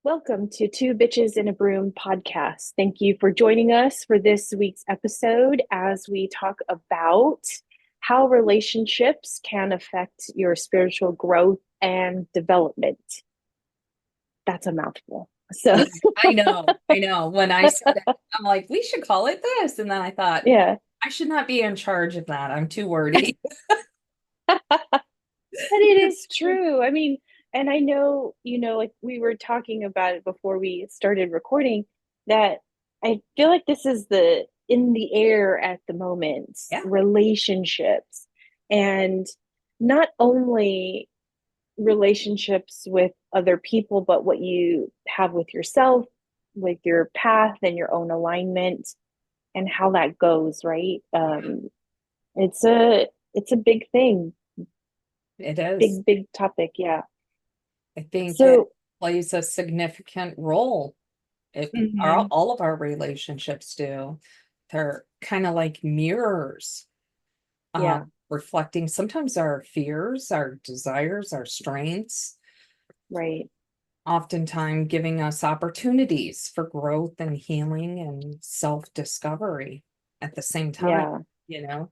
Welcome to Two Bitches in a Broom podcast. Thank you for joining us for this week's episode as we talk about how relationships can affect your spiritual growth and development. That's a mouthful. So, Yeah, I know. I know. When I said it, I'm like, we should call it this. And then I thought, yeah, I should not be in charge of that. I'm too wordy. but it is true. I mean, and I know, like we were talking about it before we started recording, that I feel like this is the in the air at the moment, Yeah. relationships. And not only relationships with other people, but what you have with yourself, with your path and your own alignment and how that goes, right? It's a big thing, It is. big topic, yeah. I think it So, plays a significant role. It mhm, all of our relationships do. They're kind of like mirrors, yeah, reflecting sometimes our fears, our desires, our strengths, right. oftentimes giving us opportunities for growth and healing and self-discovery at the same time, Yeah, you know?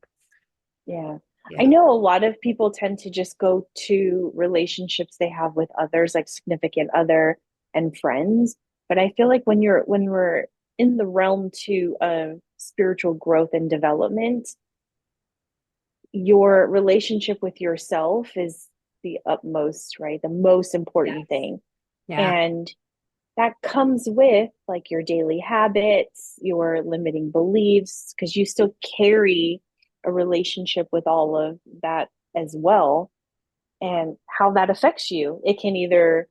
yeah. I Yeah. know a lot of people tend to just go to relationships they have with others, like significant other and friends. But I feel like when we're in the realm too of spiritual growth and development, your relationship with yourself is the utmost, right? The most important Yes. thing. Yeah. And that comes with like your daily habits, your limiting beliefs, because you still carry a relationship with all of that as well, and how that affects you. It can either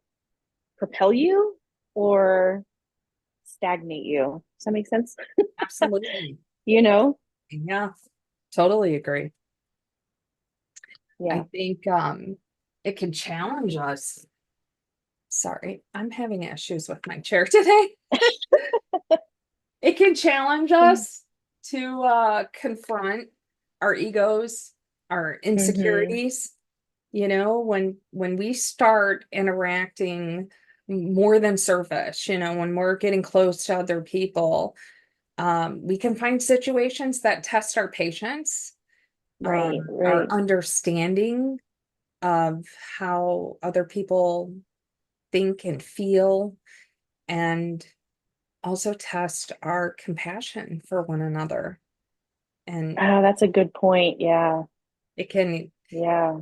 propel you or stagnate you. Does that make sense? Absolutely. You know? Yeah. Totally agree. I Yeah. think it can challenge us. Sorry, I'm having issues with my chair today. It can challenge us to confront our egos, our Mm-hmm. insecurities. When we start interacting more than surface, when we're getting close to other people, we can find situations that test our patience, Right, our right. understanding of how other people think and feel, and also test our compassion for one another. And Oh, that's a good point. Yeah. it can, Yeah.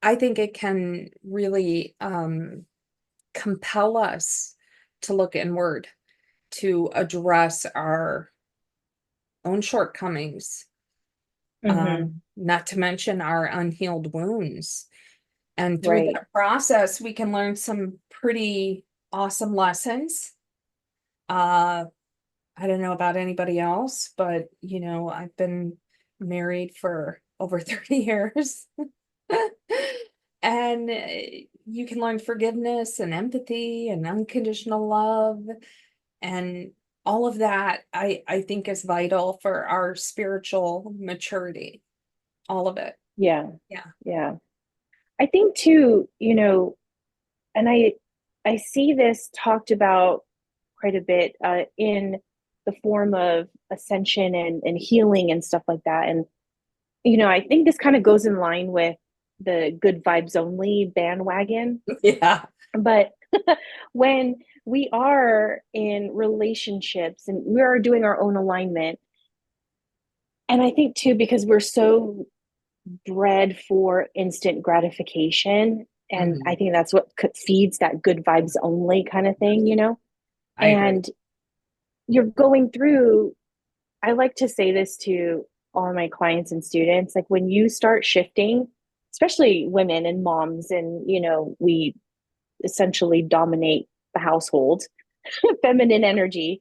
I think it can really compel us to look inward, to address our own shortcomings, Mm-hmm. not to mention our unhealed wounds. And through Right. that process, we can learn some pretty awesome lessons. Uh, I don't know about anybody else, but I've been married for over 30 years. And you can learn forgiveness and empathy and unconditional love, and all of that I think is vital for our spiritual maturity. All of it. Yeah. Yeah. Yeah. I think too, and I see this talked about quite a bit in the form of ascension and healing and stuff like that. And I think this kind of goes in line with the good vibes only bandwagon. Yeah. But when we are in relationships and we are doing our own alignment, and I think too, because we're so bred for instant gratification. And I Mhm. think that's what feeds that good vibes only kind of thing. I agree. And you're going through, I like to say this to all my clients and students, like when you start shifting, especially women and moms, and, we essentially dominate the household, feminine energy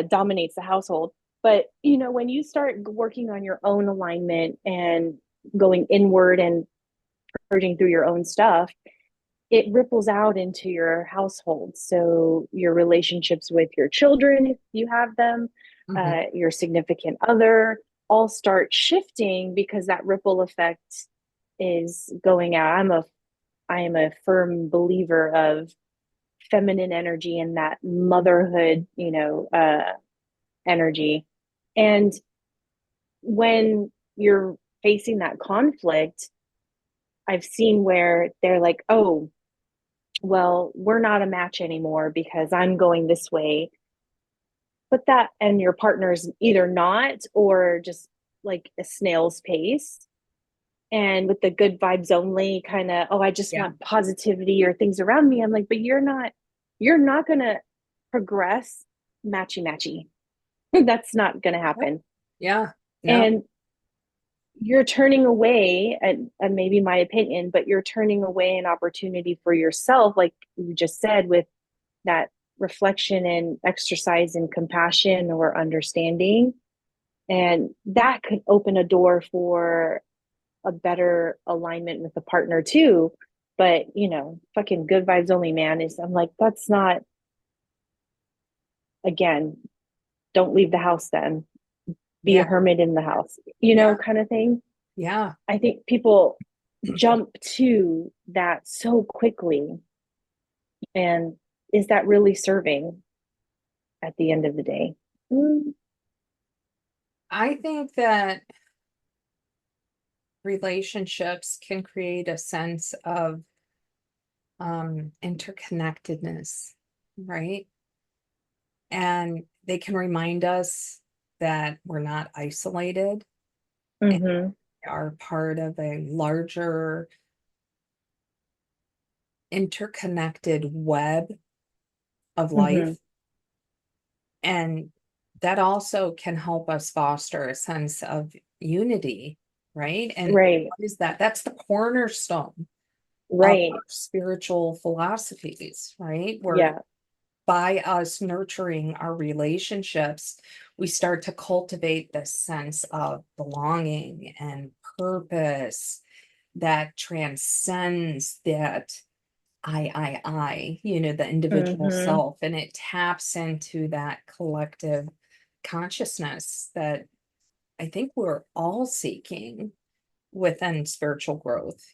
dominates the household. But, when you start working on your own alignment and going inward and purging through your own stuff, it ripples out into your household. So your relationships with your children, if you have them, Mhm. your significant other, all start shifting because that ripple effect is going out. I am a firm believer of feminine energy and that motherhood, energy. And when you're facing that conflict, I've seen where they're like, oh, well, we're not a match anymore because I'm going this way. But that, and your partner's either not or just like a snail's pace. And with the good vibes only kind of, oh, I just Yeah. want positivity or things around me. I'm like, but you're not going to progress matchy matchy. That's not going to happen. Yeah. No. And you're turning away, and maybe my opinion, but you're turning away an opportunity for yourself, like you just said, with that reflection and exercise and compassion or understanding. And that could open a door for a better alignment with the partner too. But, fucking good vibes only, man, is, I'm like, that's not, again, don't leave the house then. Be a Yeah. hermit in the house, Yeah. kind of thing. Yeah. I think people jump to that so quickly. And is that really serving at the end of the day? Mm, I think that relationships can create a sense of interconnectedness, right? And they can remind us that we're not isolated and mm-hmm, are part of a larger interconnected web of mm-hmm. life. And that also can help us foster a sense of unity, right? And Right, what is that? That's the cornerstone of our right. spiritual philosophies, right? Where Yeah. by us nurturing our relationships, we start to cultivate this sense of belonging and purpose that transcends that the individual Mm-hmm. self, and it taps into that collective consciousness that I think we're all seeking within spiritual growth,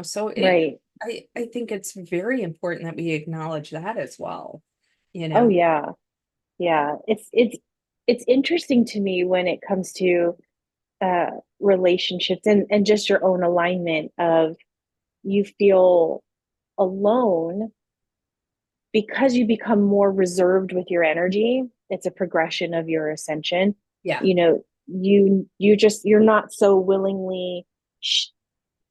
so Right. I think it's very important that we acknowledge that as well, you Oh know. yeah. Yeah. It's interesting to me when it comes to relationships and just your own alignment of, you feel alone because you become more reserved with your energy. It's a progression of your ascension. Yeah. You're not so willingly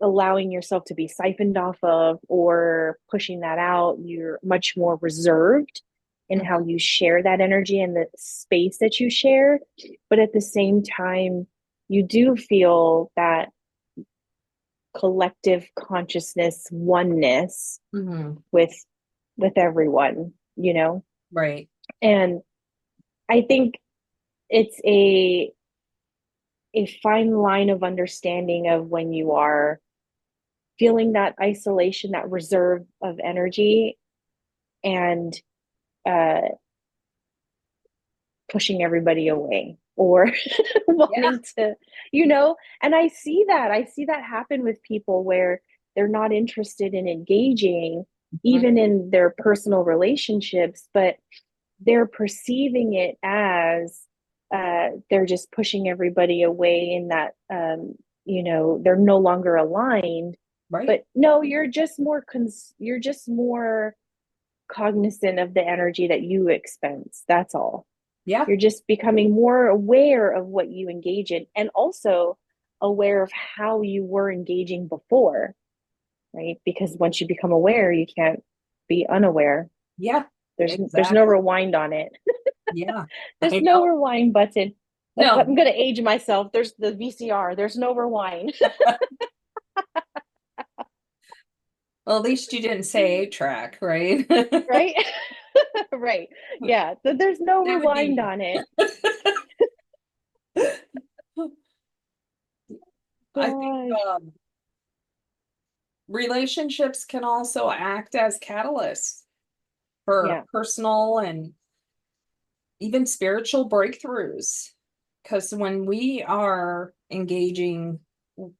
allowing yourself to be siphoned off of or pushing that out. You're much more reserved in Mhm. how you share that energy and the space that you share. But at the same time, you do feel that collective consciousness oneness Mhm. with everyone, Right. and I think it's a fine line of understanding of when you are feeling that isolation, that reserve of energy, and uh, pushing everybody away or Yeah. wanting to, and I see that happen with people where they're not interested in engaging Mhm. even in their personal relationships, but they're perceiving it as they're just pushing everybody away, in that they're no longer aligned. Right. But no, you're just more cognizant of the energy that you expense. That's all. Yeah. You're just becoming more aware of what you engage in, and also aware of how you were engaging before, right? Because once you become aware, you can't be unaware. Yeah. There's no Exactly. rewind on it. Yeah. There's I no know. rewind button. I'm No. gonna age myself. There's the VCR. There's no rewind. Well, at least you didn't say 8-track, right? Right? Right. Yeah. There's no That would rewind be on it. I think Gosh. relationships can also act as catalysts for Yeah. personal and even spiritual breakthroughs. Because when we are engaging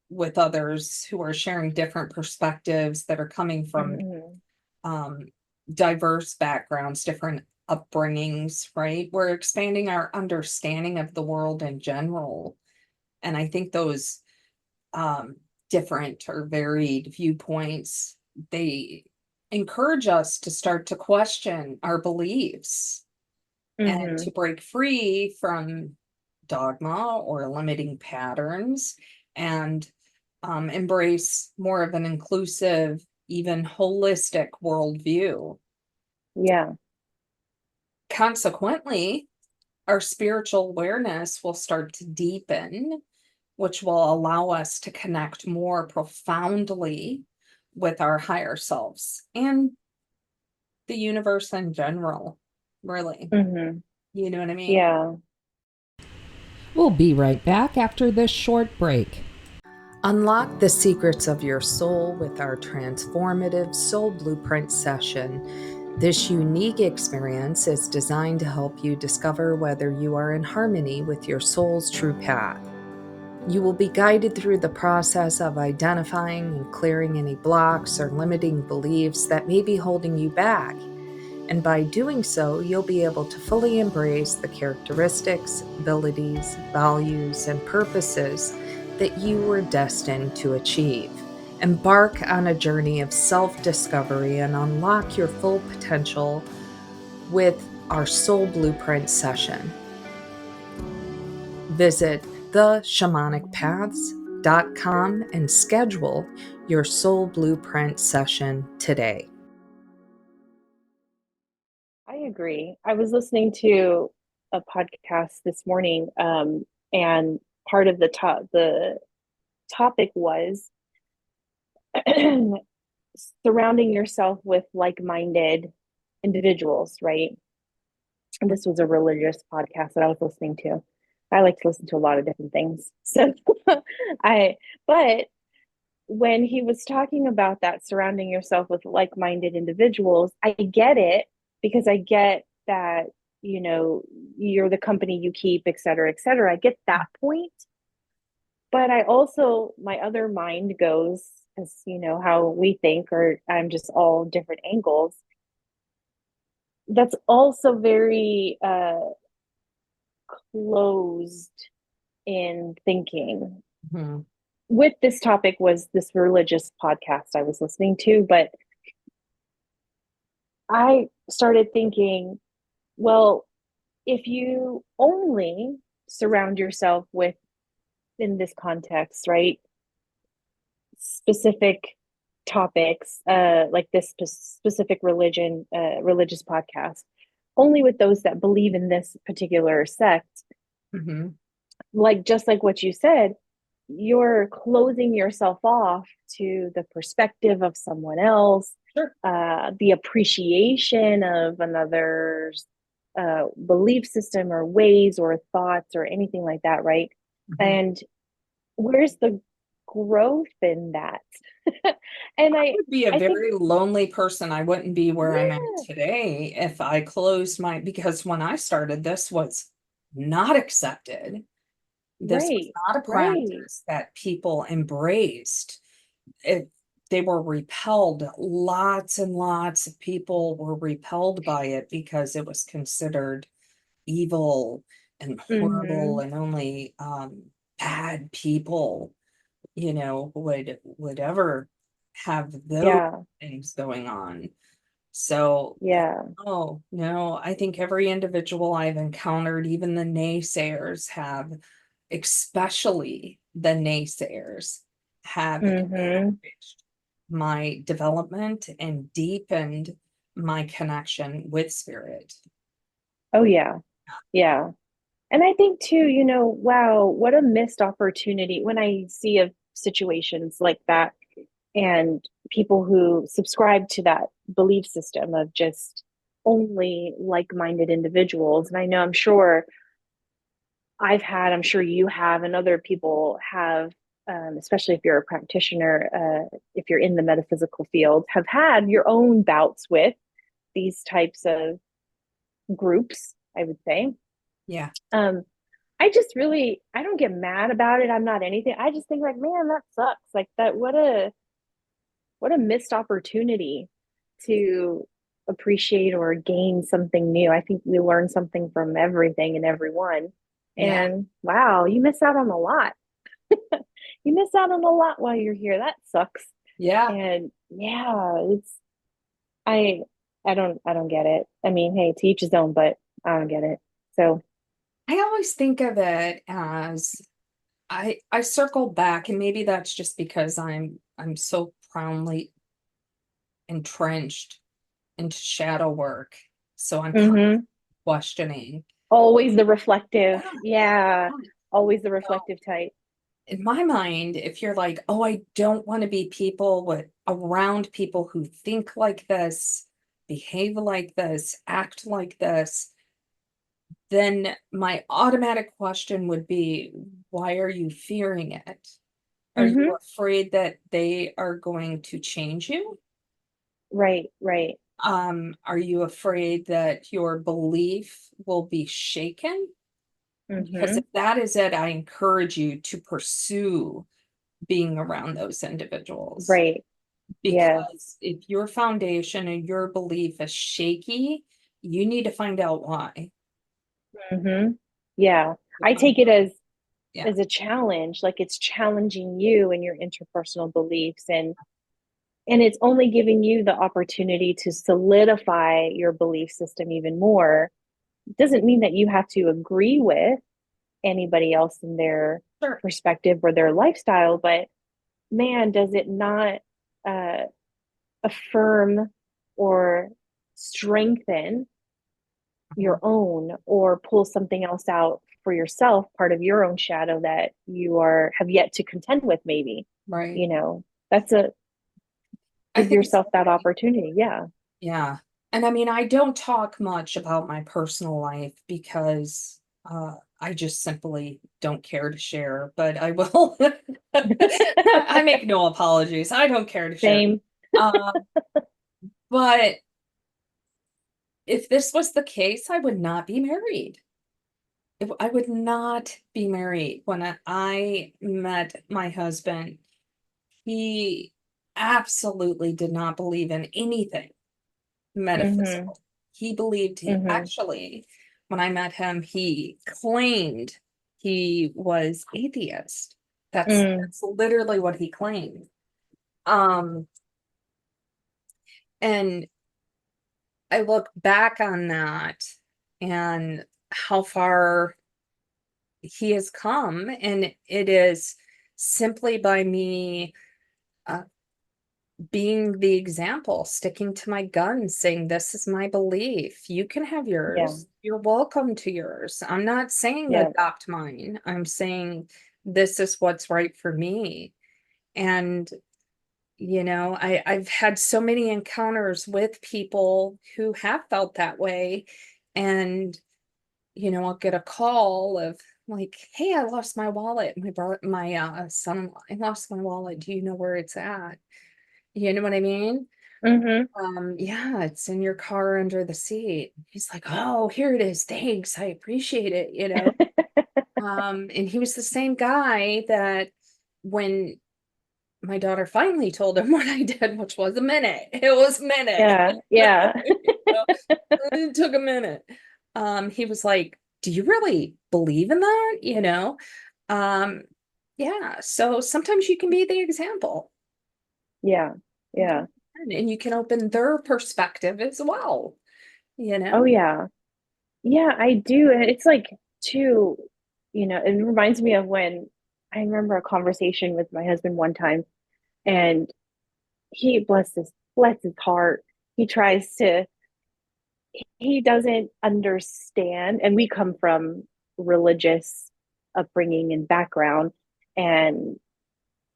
with others who are sharing different perspectives that are coming from Mm-hmm. um, diverse backgrounds, different upbringings, right? We're expanding our understanding of the world in general. And I think those um, different or varied viewpoints, they encourage us to start to question our beliefs and Mm-hmm. to break free from dogma or limiting patterns and embrace more of an inclusive, even holistic worldview. Yeah. Consequently, our spiritual awareness will start to deepen, which will allow us to connect more profoundly with our higher selves and the universe in general, really. Mm-hmm. You know what I mean? Yeah. We'll be right back after this short break. Unlock the secrets of your soul with our transformative Soul Blueprint session. This unique experience is designed to help you discover whether you are in harmony with your soul's true path. You will be guided through the process of identifying and clearing any blocks or limiting beliefs that may be holding you back. And by doing so, you'll be able to fully embrace the characteristics, abilities, values, and purposes that you were destined to achieve. Embark on a journey of self-discovery and unlock your full potential with our Soul Blueprint session. Visit theshamanicpaths.com and schedule your Soul Blueprint session today. I agree. I was listening to a podcast this morning, and part of the topic was surrounding yourself with like-minded individuals, right? And this was a religious podcast that I was listening to. I like to listen to a lot of different things. So I but when he was talking about that, surrounding yourself with like-minded individuals, I get it, because I get that, you're the company you keep, et cetera, et cetera. I get that point. But I also, my other mind goes, as how we think, or I'm just all different angles. That's also very closed in thinking. Mhm. With this topic was this religious podcast I was listening to, but I started thinking, well, if you only surround yourself with, in this context, right, specific topics, like this specific religious podcast, only with those that believe in this particular sect, Mhm. like just like what you said, you're closing yourself off to the perspective of someone else, Sure. the appreciation of another's belief system or ways or thoughts or anything like that, right? Mhm. And where's the growth in that? And I, Would be a I think, very lonely person. I wouldn't be where I'm at yeah, today if I closed my, because when I started, this was not accepted. This was right, not a right. practice that people embraced. It, they were repelled. Lots and lots of people were repelled by it because it was considered evil and horrible, Mm-hmm. and only bad people, would ever have those Yeah, things going on. So, yeah. oh no, I think every individual I've encountered, even the naysayers have, especially the naysayers, have Mm-hmm. encouraged my development and deepened my connection with spirit. Oh, yeah, yeah. And I think too, wow, what a missed opportunity when I see of situations like that, and people who subscribe to that belief system of just only like-minded individuals. And I know, I'm sure I'm sure you have, and other people have, especially if you're a practitioner, if you're in the metaphysical field, have had your own bouts with these types of groups, I would say. Yeah. Um, I don't get mad about it. I'm not anything. I just think like, man, that sucks. Like that, what a missed opportunity to appreciate or gain something new. I think we learn something from everything and everyone. Yeah. And wow, you miss out on a lot. You miss out on a lot while you're here. That sucks. Yeah. And yeah, it's I I don't get it. I mean, hey, to each his own, but I don't get it. So, I always think of it as I circle back, and maybe that's just because I'm so profoundly entrenched into shadow work. So I'm mhm. questioning. Always the reflective. Yeah. Yeah. Always the So reflective type. in my mind, if you're like, oh, I don't want to be people with around people who think like this, behave like this, act like this, then my automatic question would be, why are you fearing it? Are you Mhm. afraid that they are going to change you? Right, right. Are you afraid that your belief will be shaken? Because if Mhm. that is it, I encourage you to pursue being around those individuals. Right. Yes. Because if your foundation and your belief is shaky, you need to find out why. Mhm. Yeah. To I find take it out. Yeah, as a challenge, like it's challenging you and your interpersonal beliefs, and it's only giving you the opportunity to solidify your belief system even more. It doesn't mean that you have to agree with anybody else in their sure. perspective or their lifestyle, but man, does it not uh, affirm or strengthen Uh-huh. your own or pull something else out for yourself, part of your own shadow that you are have yet to contend with, maybe. Right. You know, that's a I give think so. yourself that opportunity. Yeah. Yeah. And I mean, I don't talk much about my personal life because I just simply don't care to share, but I will. I make no apologies. I don't care to share. Same. Um, but if this was the case, I would not be married. If I would not be married. When I met my husband, he absolutely did not believe in anything Mm-hmm. metaphysical. He believed he Mm-hmm. actually, when I met him, he claimed he was atheist. Mm. That's literally what he claimed. Um, and I look back on that and how far he has come, and it is simply by me uh, being the example, sticking to my guns, saying, "This is my belief. You can have Yeah. yours. You're welcome to yours." I'm not saying Yeah. adopt mine. I'm saying this is what's right for me. And, I've had so many encounters with people who have felt that way. And, I'll get a call of like, "Hey, I lost my wallet." My son, "I lost my wallet. Do you know where it's at?" You know what I mean? Mm-hmm. Yeah, it's in your car under the seat. He's like, "Oh, here it is. Thanks. I appreciate it." And he was the same guy that when my daughter finally told him what I did, which was a minute. It was a minute. Yeah. Yeah. You know, it took a minute. He was like, "Do you really believe in that?" Um, yeah, so sometimes you can be the example. Yeah. Yeah. And you can open their perspective as well, you Oh know? yeah. Yeah, I do. And it's like too, it reminds me of when I remember a conversation with my husband one time, and he bless his heart. He tries to he doesn't understand, and we come from religious upbringing and background, and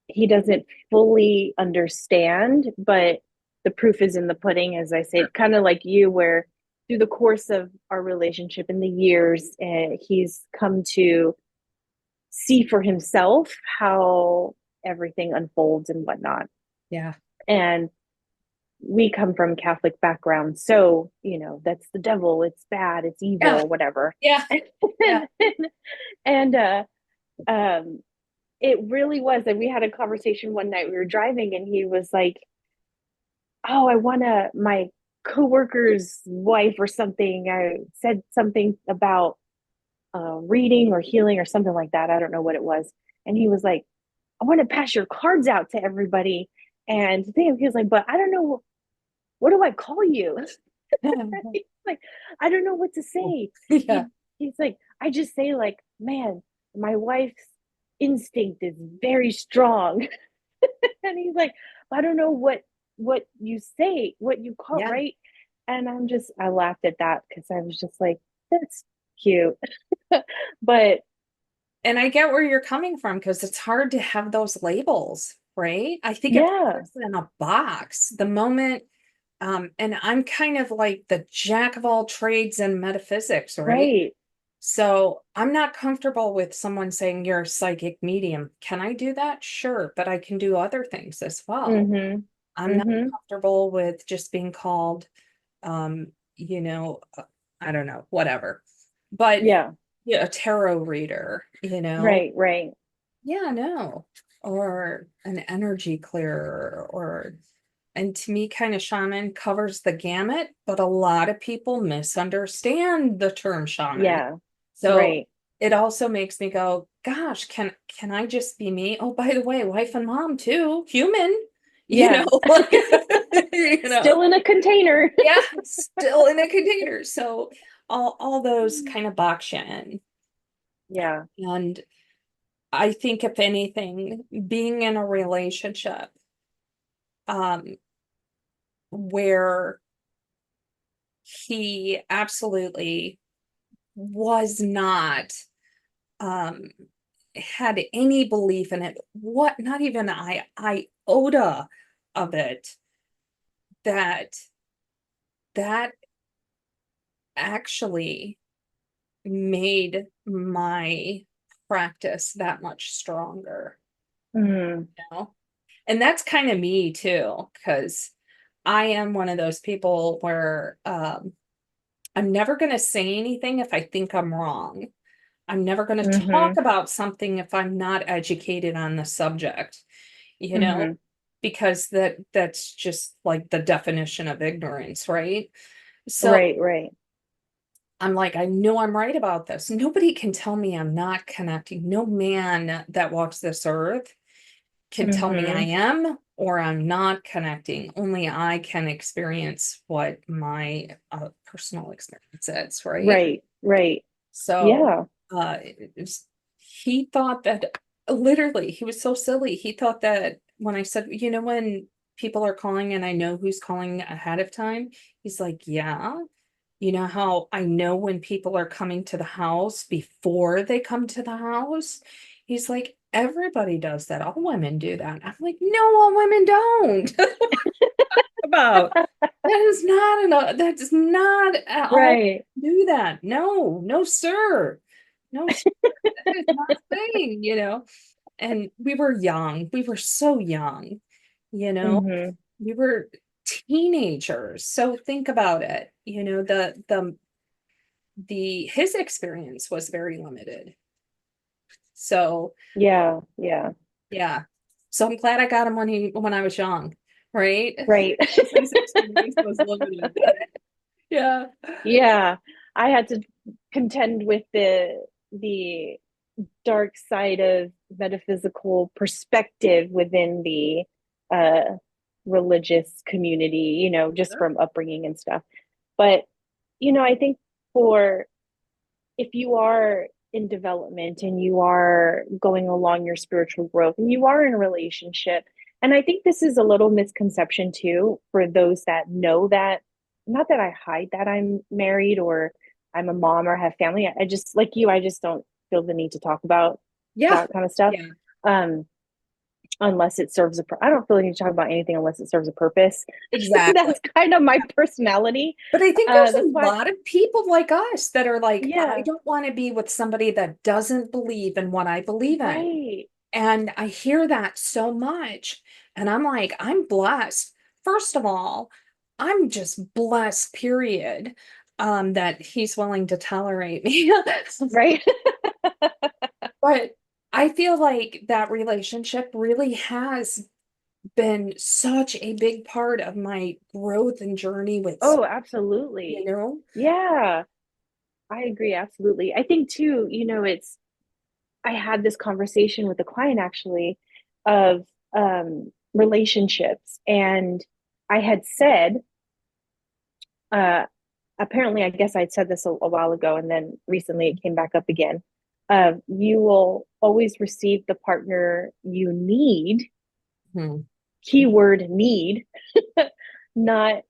he doesn't fully understand, but the proof is in the pudding, as I said, kind of like you, where through the course of our relationship in the years, he's come to see for himself how everything unfolds and whatnot. Yeah. And we come from Catholic background, so that's the devil, it's bad, it's Yeah. evil, whatever. Yeah. Yeah. And um it really was. And we had a conversation one night. We were driving, and he was like, "Oh, I want to. My coworker's wife or something. I said something about reading or healing or something like that. I don't know what it was. And he was like, I want to pass your cards out to everybody. And he was like, but I don't know, what do I call you? He's like, I don't know what to say. Yeah. He's like, I just say like, man, my wife's instinct is very strong. And he's like, I don't know what you say, what you call, Yeah. right? And I laughed at that because I was just like, that's cute. But And I get where you're coming from because it's hard to have those labels, right? I think it yeah, puts us in a box the moment, and I'm kind of like the jack of all trades in metaphysics, right? right. So I'm not comfortable with someone saying you're a psychic medium. Can I do that? Sure, but I can do other things as well. Mm-hmm. I'm not Mm-hmm. comfortable with just being called, um, you know, I don't know, whatever. But Yeah. yeah, a tarot reader, you know, Right, right. yeah, no, or an energy clearer, or, and to me, kind of shaman covers the gamut, but a lot of people misunderstand the term shaman. Yeah. So Right. it also makes me go, gosh, can I just be me? Oh, by the way, wife and mom too, human, you know, Yeah. like, you know, Still in a container. yeah, still in a container. So all those kind of box you in. Yeah. And I think if anything, being in a relationship, um, where he absolutely was not, um, had any belief in it, what, not even iota of it, that that actually made my practice that much stronger, Mm, you know? And that's kind of me too, because I am one of those people where, I'm never going to say anything if I think I'm wrong. I'm never going to talk mm-hmm. about something if I'm not educated on the subject, you know, Mm-hmm. because that's just like the definition of ignorance, right? So Right, right. I'm like, I know I'm right about this. Nobody can tell me I'm not connecting. No man that walks this earth can tell me I Mm-hmm. am or I'm not connecting. Only I can experience what my personal experience is, right? Right, right. So Yeah. he thought that, literally, he was so silly. He thought that when I said, when people are calling and I know who's calling ahead of time, he's like, yeah. You know how I know when people are coming to the house before they come to the house? He's like, everybody does that. All women do that. I'm like, no, all women don't. About that is not at all Right. do that. No, no, sir. No, sir. That is not a thing. And we were young. We were so young, you know. Mm-hmm. We were teenagers. So think about it. The his experience was very limited. So Yeah, yeah. yeah. So I'm glad I got him when I was young, right? Right. His experience was limited. Yeah. Yeah. I had to contend with the dark side of metaphysical perspective within the uh religious community, just Sure. from upbringing and stuff. But I think for if you are in development and you are going along your spiritual growth and you are in a relationship, and I think this is a little misconception too for those that know that, not that I hide that I'm married or I'm a mom or have family. I just, like you, I just don't feel the need to talk about Yeah. that kind of stuff. Yeah. Um, unless it serves I don't feel like you talk about anything unless it serves a purpose. Exactly. That's kind of my personality. But I think there's That's a why, lot of people like us that are like, I yeah, don't want to be with somebody that doesn't believe in what I believe in. right. And I hear that so much. And I'm like, I'm blessed. First of all, I'm just blessed, period, that he's willing to tolerate me. Right. But I feel like that relationship really has been such a big part of my growth and journey with, Oh, you absolutely. know? Yeah, I agree. Absolutely. I think too, I had this conversation with a client actually of relationships. And I had said, uh, apparently, I guess I'd said this a while ago, and then recently it came back up again. You will always receive the partner you need, Hmm. keyword need, not,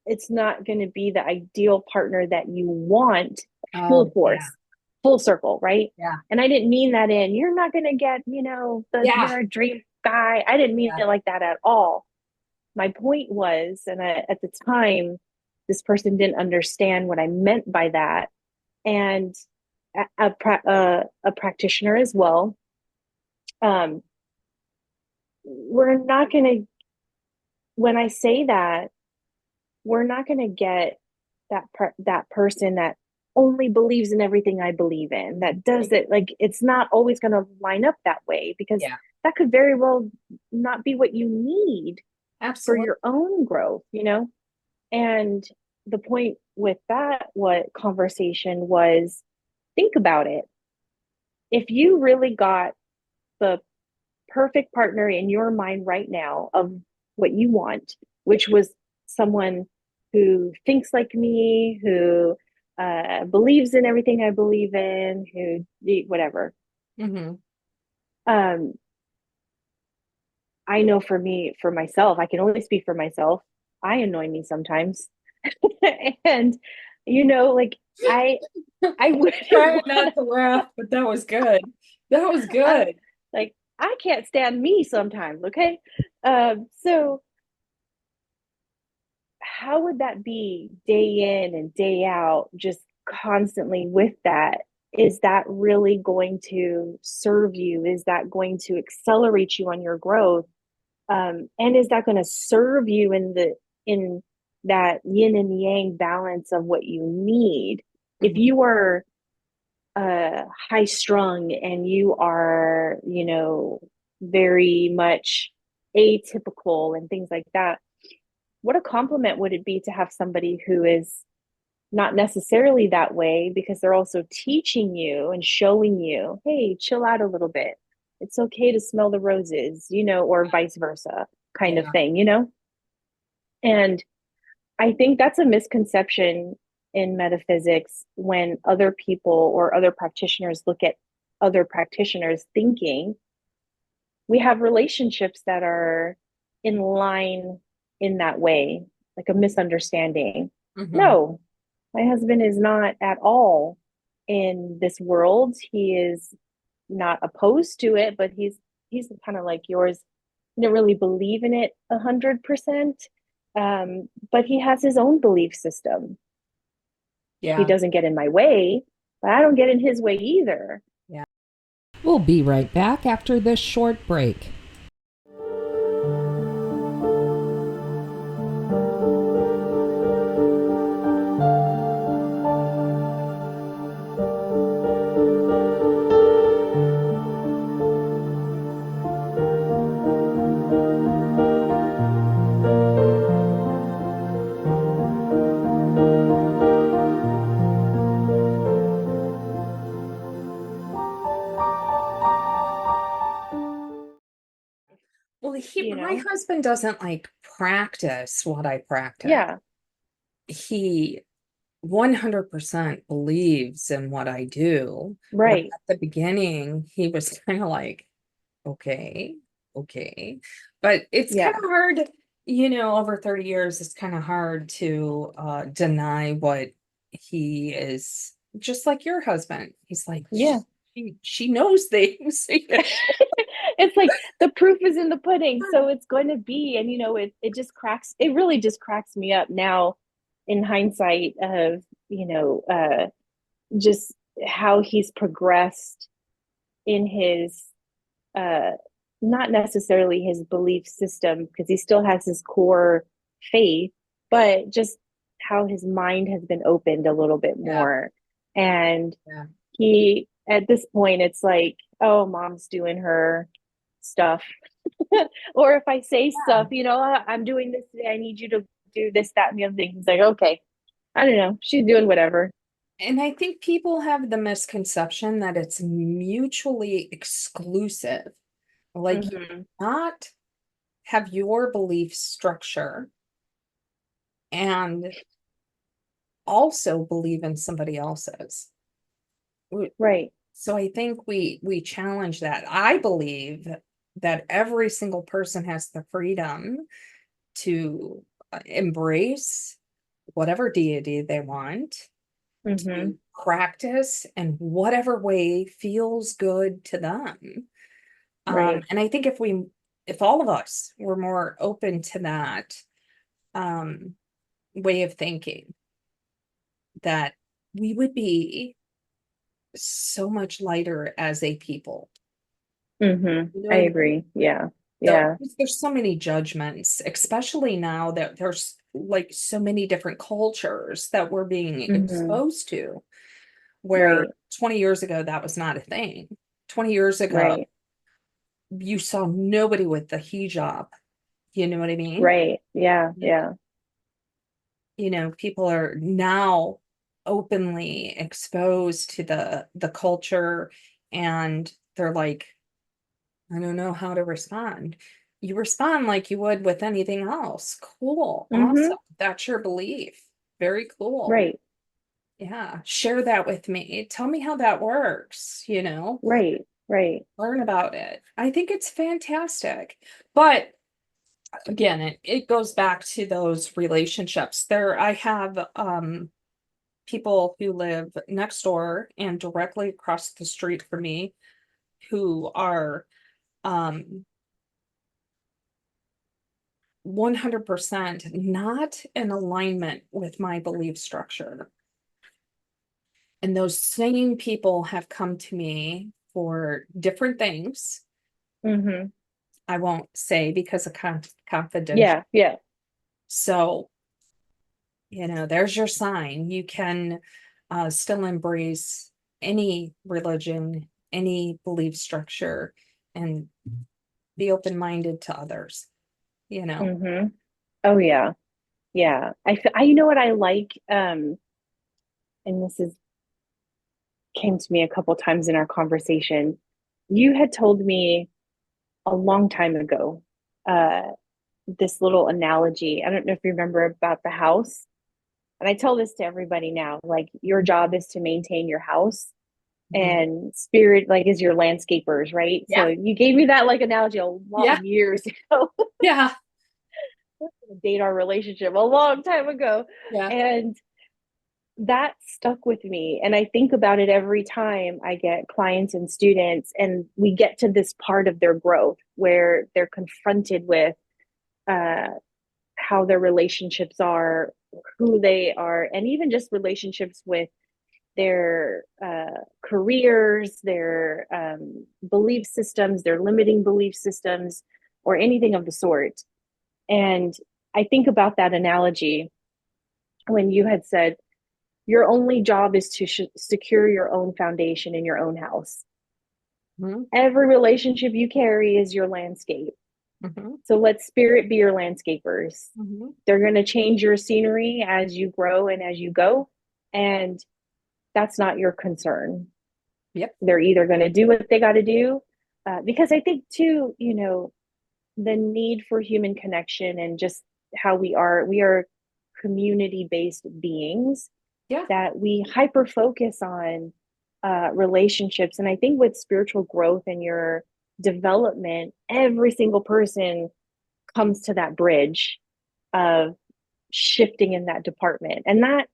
it's not going to be the ideal partner that you want full Oh, yeah. force, full circle, right? Yeah. And I didn't mean that in, you're not going to get, Yeah. you're a dream guy. I didn't mean Yeah. it like that at all. My point was, at the time, this person didn't understand what I meant by that. And a practitioner as well. Um, we're not going to, when I say that, we're not going to get that person that only believes in everything I believe in, that does it. Like, it's not always going to line up that way, because Yeah. that could very well not be what you need for Absolutely. your own growth. And the point with that, what conversation was, think about it. If you really got the perfect partner in your mind right now of what you want, which was someone who thinks like me, who believes in everything I believe in, who whatever. Hmm. Um, I know for me, for myself, I can only speak for myself. I annoy me sometimes, and like I, I wouldn't Trying want not to laugh, but that was good. That was I good. like I can't stand me sometimes. Okay, so how would that be day in and day out, just constantly with that? Is that really going to serve you? Is that going to accelerate you on your growth? And is that going to serve you in that yin and yang balance of what you need? If Mhm. you are high strung and you are, very much atypical and things like that, what a compliment would it be to have somebody who is not necessarily that way, because they're also teaching you and showing you, hey, chill out a little bit. It's okay to smell the roses, or vice versa kind of Yeah. thing. And I think that's a misconception in metaphysics, when other people or other practitioners look at other practitioners, thinking we have relationships that are in line in that way, like a misunderstanding. Hmm. No, my husband is not at all in this world. He is not opposed to it, but he's kind of like yours. He didn't really believe in it 100%. But he has his own belief system. He Yeah. doesn't get in my way, but I don't get in his way either. Yeah. We'll be right back after this short break. Well, You my know? husband doesn't like practice what I practice. Yeah, He 100% believes in what I do. Where right. at the beginning, he was kind of like, okay, okay. But it's kind Yeah, of hard, over 30 years, it's kind of hard to deny what he is, just like your husband. He's like, yeah. she knows things. It's like the proof is in the pudding, so it's going to be. And it really just cracks me up now in hindsight of, just how he's progressed in his uh not necessarily his belief system, because he still has his core faith, but just how his mind has been opened a little bit Yeah, more. And yeah, he, at this point, it's like, oh, mom's doing her stuff. Or if I say Yeah. stuff, I'm doing this today, I need you to do this, that, and the other thing. He's like, okay, I don't know. She's doing whatever. And I think people have the misconception that it's mutually exclusive. Like you Hmm. not have your belief structure and also believe in somebody else's. Right. So I think we challenge that. I believe that every single person has the freedom to embrace whatever deity they want, Hmm. to practice in whatever way feels good to them. Right. And I think if all of us were more open to that um, way of thinking, that we would be so much lighter as a people. You know I what I mean? agree. Yeah. There, Yeah. there's so many judgments, especially now that there's like so many different cultures that we're being Hmm. exposed to, where Right. 20 years ago that was not a thing. 20 years ago, Right. you saw nobody with the hijab. You know what I mean? Right. Yeah. Yeah. People are now openly exposed to the culture, and they're like, I don't know how to respond. You respond like you would with anything else. Cool. Hmm. Awesome. That's your belief. Very cool. Right. Yeah. Share that with me. Tell me how that works. Right. Right. Learn about it. I think it's fantastic. But again, it goes back to those relationships. I have people who live next door and directly across the street from me who are um 100% not in alignment with my belief structure. And those same people have come to me for different things. Hmm. I won't say because of confidential. Yeah. Yeah. So, there's your sign. You can still embrace any religion, any belief structure, and be open-minded to others, you know. Hmm. Oh yeah. Yeah. you know what I like, and this is came to me a couple times in our conversation. You had told me a long time ago, uh, this little analogy. I don't know if you remember about the house. And I tell this to everybody now, like your job is to maintain your house Mhm. and spirit like is your landscapers, right? So Yeah. you gave me that like analogy a lot Yeah. years ago. Yeah. Date our relationship a long time ago. Yeah. And that stuck with me. And I think about it every time I get clients and students, and we get to this part of their growth where they're confronted with uh, how their relationships are, who they are, and even just relationships with their careers, their belief systems, their limiting belief systems, or anything of the sort. And I think about that analogy when you had said, your only job is to secure your own foundation in your own house. Mhm. Every relationship you carry is your landscape. Mhm. So let spirit be your landscapers. Mhm. They're going to change your scenery as you grow and as you go. And that's not your concern. Yep. They're either going to do what they got to do. Because I think, too, the need for human connection and just how we are community based beings Yeah. that we hyper focus on relationships. And I think with spiritual growth and your development, every single person comes to that bridge of shifting in that department. And that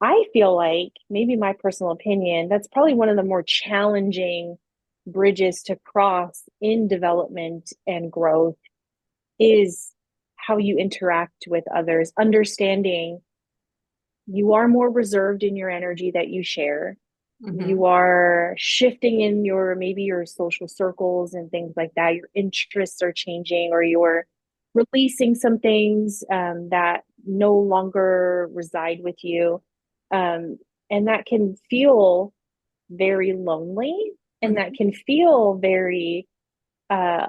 I feel like, maybe my personal opinion, that's probably one of the more challenging bridges to cross in development and growth is how you interact with others, understanding you are more reserved in your energy that you share. Mhm. You are shifting in your maybe your social circles and things like that. Your interests are changing, or you're releasing some things that no longer reside with you. Um, and that can feel very lonely, and that Mhm. can feel very uh,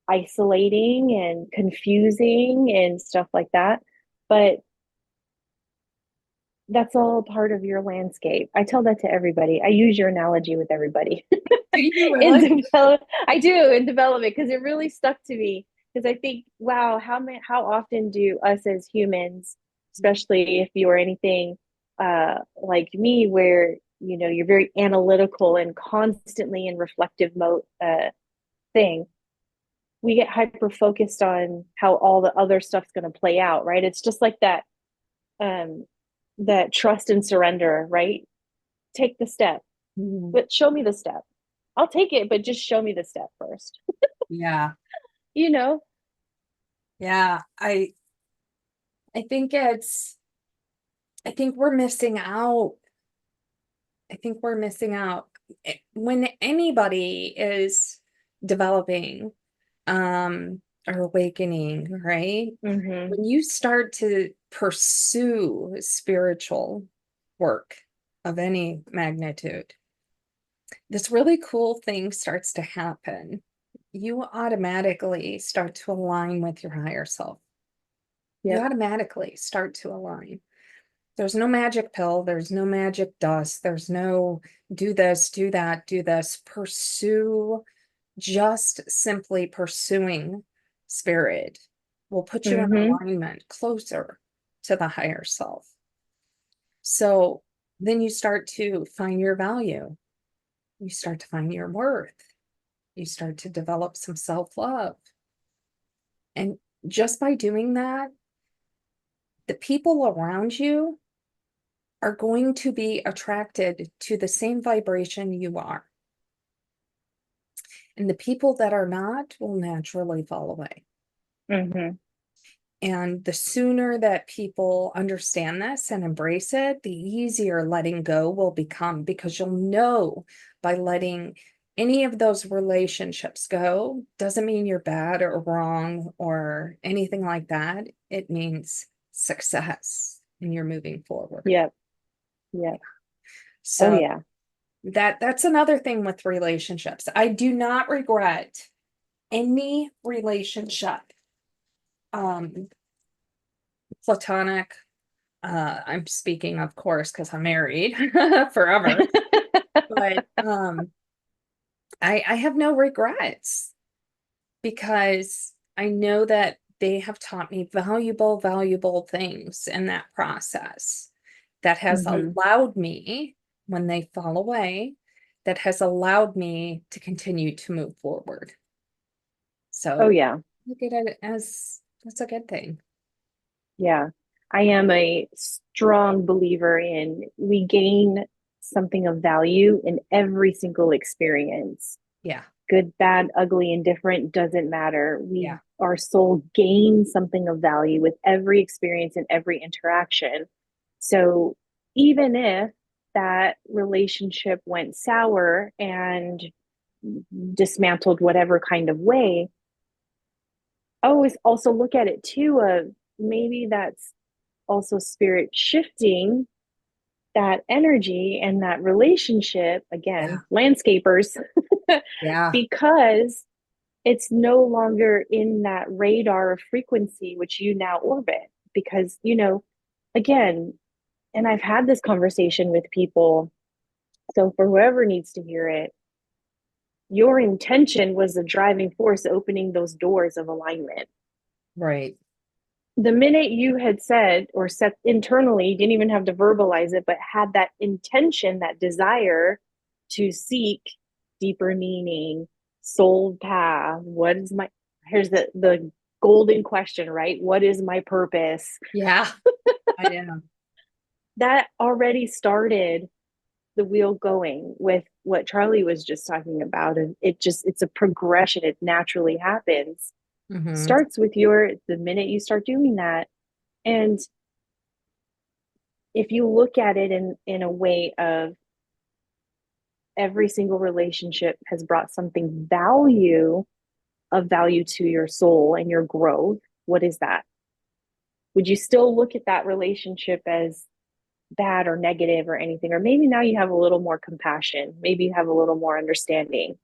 isolating and confusing and stuff like that. But that's all part of your landscape. I tell that to everybody. I use your analogy with everybody Do you in really? I do in development because it really stuck to me. Because I think, wow, how often do us as humans, especially if you're anything like me, where you're very analytical and constantly in reflective mode thing, we get hyper focused on how all the other stuff's going to play out, right? It's just like um that trust and surrender, right? Take the step, Mhm. but show me the step. I'll take it, but just show me the step first. Yeah. you know? Yeah. I think I think we're missing out. I think we're missing out. When anybody is developing or awakening, right? Mm-hmm. When you start to pursue spiritual work of any magnitude, this really cool thing starts to happen. You automatically start to align with your higher self. You Yep. automatically start to align. There's no magic pill, there's no magic dust, there's no do this, do that, do this. Pursue, just simply pursuing spirit will put you in Mm-hmm. alignment closer to the higher self. So then you start to find your value, you start to find your worth, you start to develop some self-love. And just by doing that, the people around you are going to be attracted to the same vibration you are. And the people that are not will naturally fall away. Mm-hmm. And the sooner that people understand this and embrace it, the easier letting go will become, because you'll know by letting any of those relationships go doesn't mean you're bad or wrong or anything like that. It means success and you're moving forward. Yep. Yep. Oh So yeah. that's another thing with relationships. I do not regret any relationship, um, platonic. I'm speaking, of course, because I'm married forever. But I have no regrets because I know that they have taught me valuable things in that process that has Mm-hmm. allowed me, when they fall away, that has allowed me to continue to move forward. Oh So yeah. look at it as that's a good thing. Yeah. I am a strong believer in we gain something of value in every single experience. Yeah. Good, bad, ugly, indifferent, doesn't matter. Yeah. Our soul gains something of value with every experience and every interaction. So even if that relationship went sour and dismantled whatever kind of way, I always also look at it too of maybe that's also spirit shifting that energy and that relationship, Yeah. again, landscapers, Yeah. because it's no longer in that radar of frequency which you now orbit. Because, again, and I've had this conversation with people, so for whoever needs to hear it, your intention was the driving force opening those doors of alignment. Right. The minute you had said or set internally, you didn't even have to verbalize it, but had that intention, that desire to seek deeper meaning, soul path. What is my, here's the golden question, right? What is my purpose? Yeah. I am. That already started the wheel going with what Charli was just talking about. And it's a progression. It naturally happens. Hmm. Starts with the minute you start doing that. And if you look at it in a way of every single relationship has brought something of value to your soul and your growth, what is that? Would you still look at that relationship as bad or negative or anything? Or maybe now you have a little more compassion, maybe you have a little more understanding.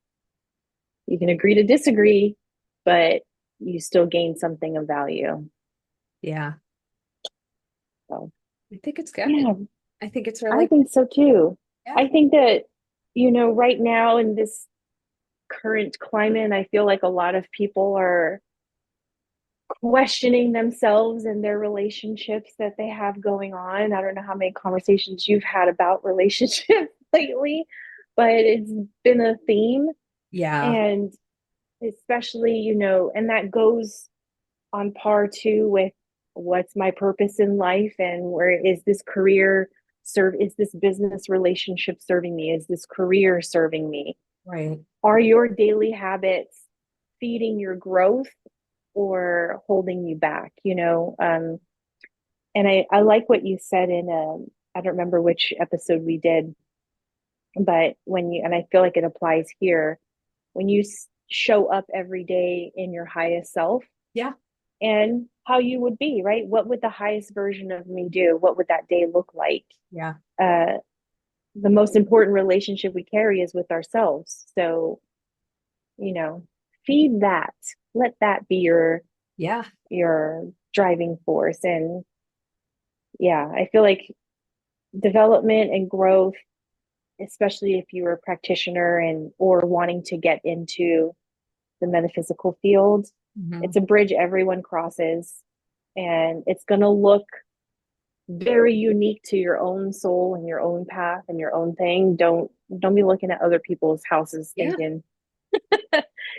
You can agree to disagree, but you still gain something of value. Yeah. So, I think it's good. yeah, I think it's I really, think so too. yeah. I think that, right now in this current climate, I feel like a lot of people are questioning themselves and their relationships that they have going on. I don't know how many conversations you've had about relationships lately, but it's been a theme. Yeah. And especially, and that goes on par too with what's my purpose in life and where is this career is this business relationship serving me? Is this career serving me? Right. Are your daily habits feeding your growth or holding you back? And I like what you said in I don't remember which episode we did, but and I feel like it applies here, when you show up every day in your highest self Yeah. and how you would be, right? What would the highest version of me do? What would that day look like? Yeah. Uh, the most important relationship we carry is with ourselves. So, you know, feed that. Let that be Yeah. your driving force. And yeah, I feel like development and growth, especially if you're a practitioner and or wanting to get into the metaphysical field, Mhm. it's a bridge everyone crosses, and it's going to look very unique to your own soul and your own path and your own thing. Don't be looking at other people's houses Yeah. thinking,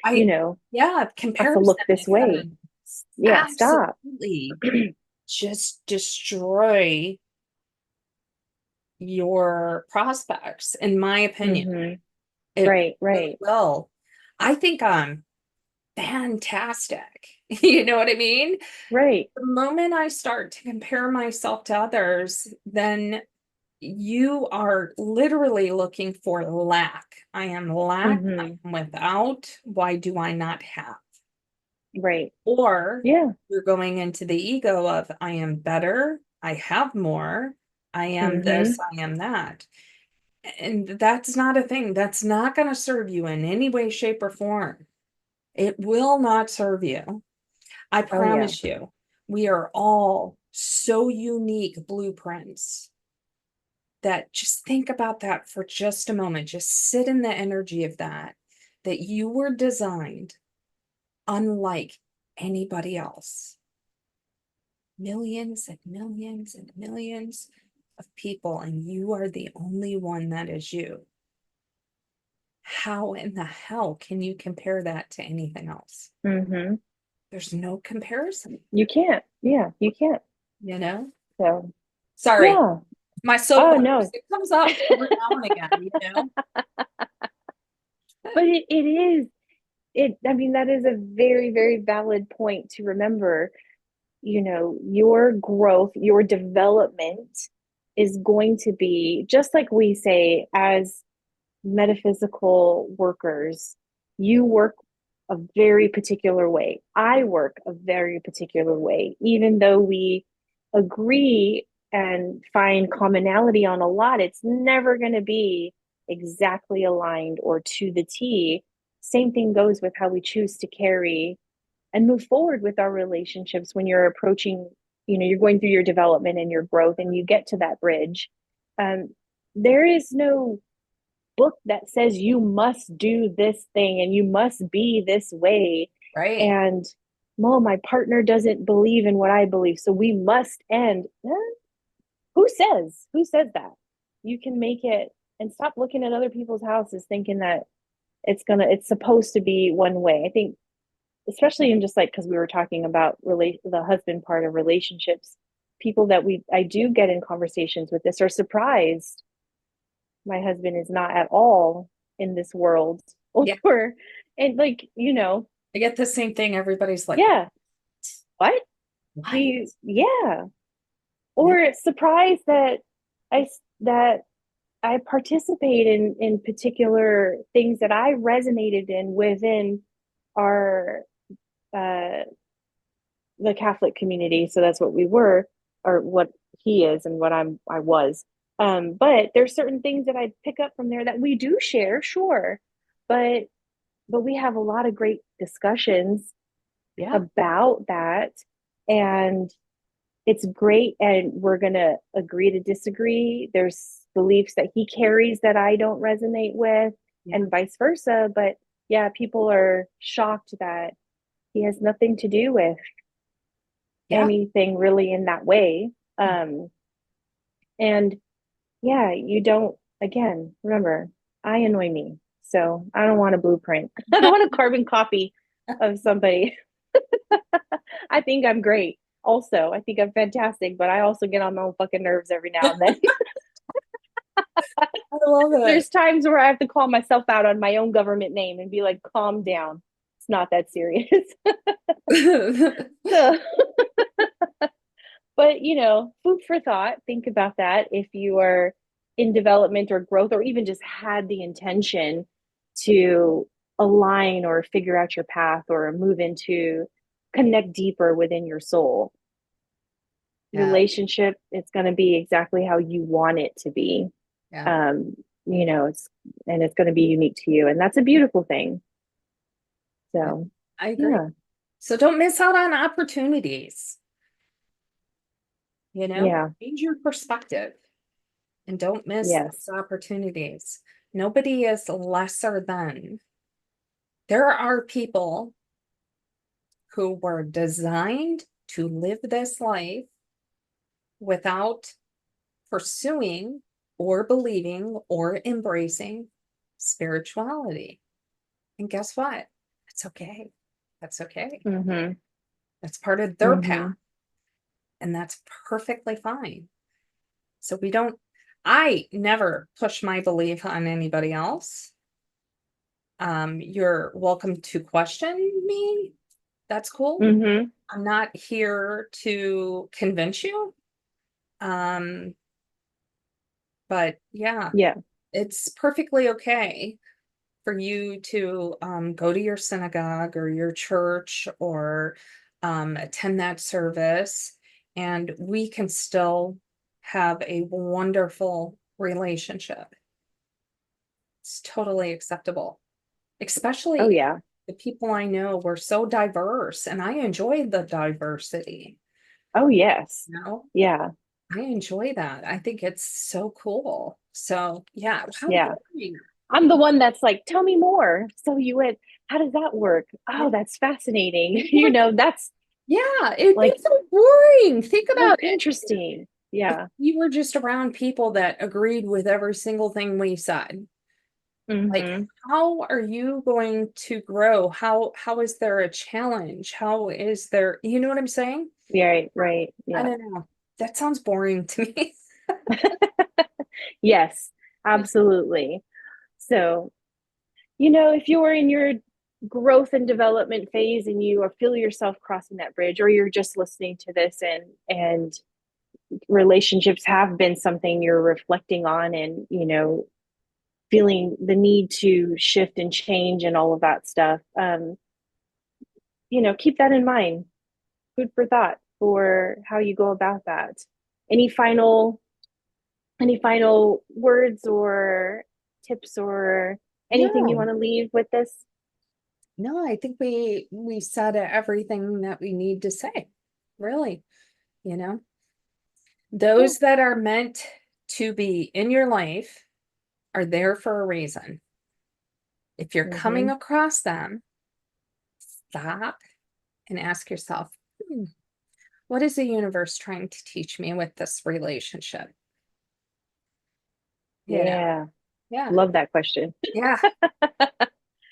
I, you know, yeah, has to comparison look this is gonna way. Yeah, stop. absolutely just destroy your prospects, in my opinion. Hmm. It Right, really right, will. I think I'm fantastic. You know what I mean? right. The moment I start to compare myself to others, then you are literally looking for lack. I am lack, Hmm. I'm without. Why do I not have? Right. Or Yeah. you're going into the ego of I am better, I have more, I am Hmm. this, I am that. And that's not a thing. That's not going to serve you in any way, shape, or form. It will not serve you. I Oh yeah. promise you. We are all so unique blueprints that just think about that for just a moment. Just sit in the energy of that, that you were designed unlike anybody else. Millions and millions and millions of people, and you are the only one that is you. How in the hell can you compare that to anything else? Hmm. There's no comparison, You can't. Yeah, you can't. you know? So Sorry, yeah. my Oh soapbox, no. it comes up every now and again, you know? But it is I mean, that is a very, very valid point to remember. Your growth, your development is going to be just like we say as metaphysical workers. You work a very particular way. I work a very particular way, even though we agree and find commonality on a lot, it's never going to be exactly aligned or to the T. Same thing goes with how we choose to carry and move forward with our relationships when you're approaching, you're going through your development and your growth and you get to that bridge. Um, there is no book that says you must do this thing and you must be this way. Right. And my partner doesn't believe in what I believe, so we must end. Who says that? You can make it, and stop looking at other people's houses thinking that it's supposed to be one way. I think, especially in just like, because we were talking about the husband part of relationships, people that I do get in conversations with this are surprised my husband is not at all in this world. Yeah. Or and like, I get the same thing. Everybody's like, yeah, what? what? Yeah. Yeah. Or surprised that I that I participate in particular things that I resonated in within our uh the Catholic community. So that's what we were, or what he is, and what I was. But there's certain things that I pick up from there that we do share, sure, but but we have a lot of great discussions Yeah. about that. And it's great. And we're going to agree to disagree. There's beliefs that he carries that I don't resonate with, Yeah. and vice versa. But yeah, people are shocked that he has nothing to do with Yeah. anything really in that way. And yeah, you don't, again, remember, I annoy me. So I don't want a blueprint. I don't want a carbon copy of somebody. I think I'm great. Also, I think I'm fantastic, but I also get on my own fucking nerves every now and then. I love it. There's times where I have to call myself out on my own government name and be like, calm down. It's not that serious. So, but food for thought. Think about that if you are in development or growth, or even just had the intention to align or figure out your path or move into connect deeper within your soul. Yeah. Relationship, it's going to be exactly how you want it to be. Yeah. It's going to be unique to you, and that's a beautiful thing. So I agree. yeah. So don't miss out on opportunities. Yeah. Change your perspective and don't miss Yes. those opportunities. Nobody is lesser than. There are people who were designed to live this life without pursuing or believing or embracing spirituality. And guess what? It's okay. That's okay. Mm-hmm. That's part of their path. And that's perfectly fine. So I never push my belief on anybody else. You're welcome to question me. That's cool. Mm-hmm. I'm not here to convince you. But yeah, it's perfectly okay for you to go to your synagogue or your church or attend that service, and we can still have a wonderful relationship. It's totally acceptable, especially the people I know were so diverse, and I enjoy the diversity. Oh, yes. Yeah. I enjoy that. I think it's so cool. So yeah. I'm the one that's like, tell me more. So how does that work? Oh, that's fascinating. It's so boring. Think about it. Interesting. Yeah. If you were just around people that agreed with every single thing we said. Like, how are you going to grow? How is there a challenge? How is there, you know what I'm saying? Yeah, right. Yeah. I don't know. That sounds boring to me. Yes, absolutely. So, if you're in your growth and development phase and you feel yourself crossing that bridge, or you're just listening to this and relationships have been something you're reflecting on, and feeling the need to shift and change and all of that stuff, keep that in mind. Food for thought for how you go about that. Any final words or tips or anything you want to leave with this? No, I think we said everything that we need to say. Really, those that are meant to be in your life are there for a reason. If you're coming across them, stop and ask yourself, what is the universe trying to teach me with this relationship? Yeah. Yeah. Love that question. Yeah.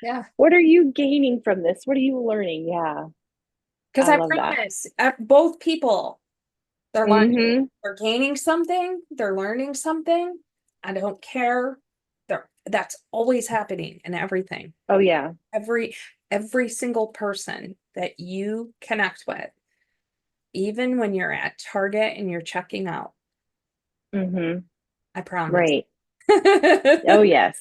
Yeah. What are you gaining from this? What are you learning? Yeah. Because I promise, both people, they're learning, they're gaining something, they're learning something. I don't care. That's always happening in everything. Oh yeah. Every single person that you connect with, even when you're at Target and you're checking out. I promise. Right. Oh yes.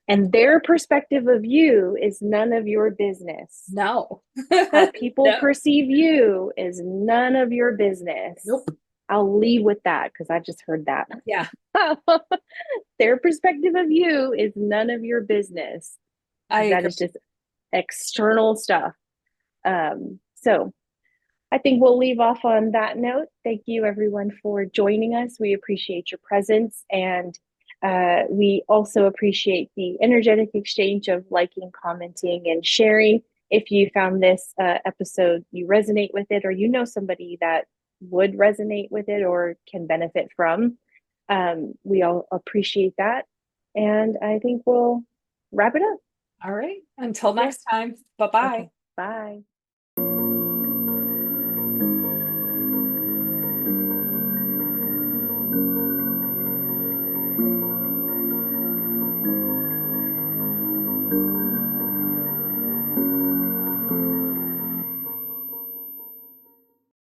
And their perspective of you is none of your business. No. How people perceive you is none of your business. Nope. I'll leave with that because I just heard that. Yeah. Their perspective of you is none of your business. I that agree. is just external stuff. So I think we'll leave off on that note. Thank you everyone for joining us. We appreciate your presence, and we also appreciate the energetic exchange of liking, commenting, and sharing. If you found this episode, you resonate with it, or you know somebody that would resonate with it or can benefit from, we all appreciate that. And I think we'll wrap it up. All right. Until next time. Bye-bye. Okay. Bye.